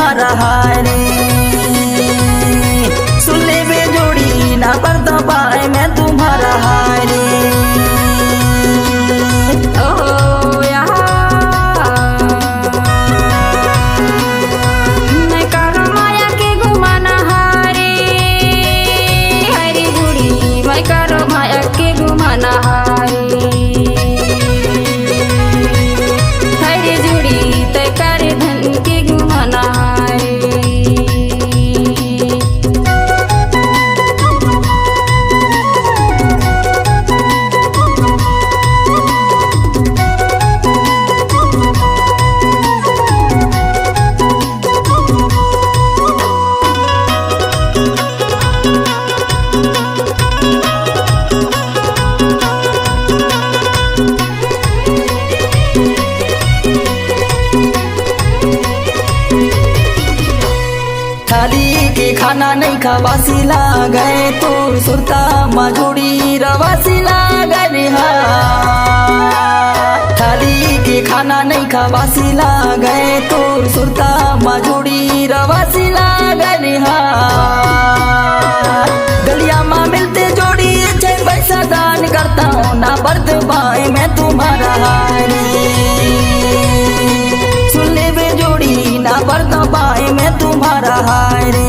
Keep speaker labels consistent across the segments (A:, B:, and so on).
A: तुम्हारा हाय रे। सुन ले बेजोड़ी ना पर्दा पाए मैं तुम्हारा हाय रे। थाली के खाना नहीं खवासी गए तो सुरता मजूरी रवासी गए। थाली के खाना नहीं खवासी गए तो सुरता मजूरी रवासी गए। गलिया माँ मिलते जोड़ी छे पैसा दान करता हूँ ना बर्द बाए मैं तुम्हारा हाय रे। सुन ले बेजोड़ी ना बर्द बाए मैं तुम्हारा हाय रे।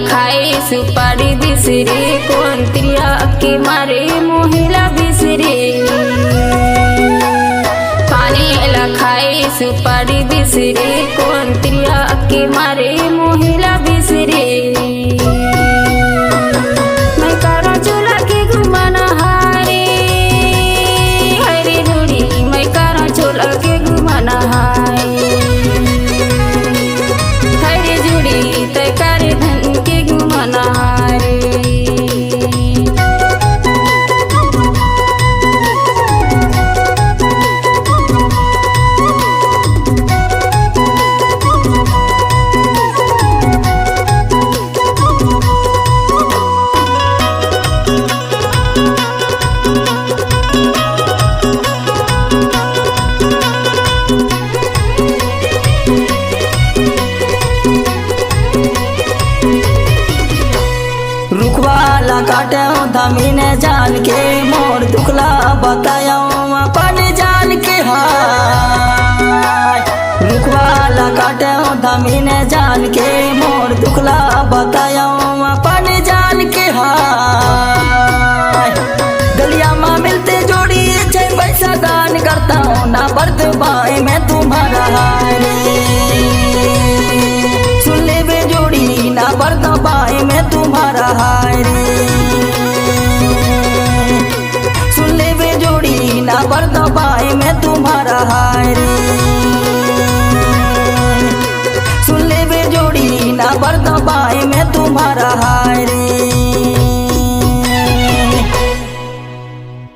B: खाए सुपारी बिसरे कौन त्रिया के मारे मोहिला बिसरे। पानी एला खाए सुपारी बिसरे कौन त्रिया के मारे मोहिला बिसरे। मैं करो चूल्हा के घुमाना हारे हरे जुड़ी मैं करो चूल्हा के घुमाना हाय हरे जुड़ी तय करे धन के घुमाना हारे।
A: रुखवाला काटे धमीने जान के मोर दुखला बताया पानी जान के हाय। रुखवाला काटे धमीने जान के मोर दुखला बताया पानी जान के हाय। गलिया माँ मिलते जोड़ी छे पैसा दान करता हूँ ना बर्द बाए मैं तुम्हारा हाय रे। सुन ले बेजोड़ी ना बर्द बाए मैं तुम्हारा हाय रे। सुन ले बेजोड़ी ना बर्द बाए मैं तुम्हारा हाय रे। सुन ले बेजोड़ी ना बर्द बाए मैं तुम्हारा हाय रे।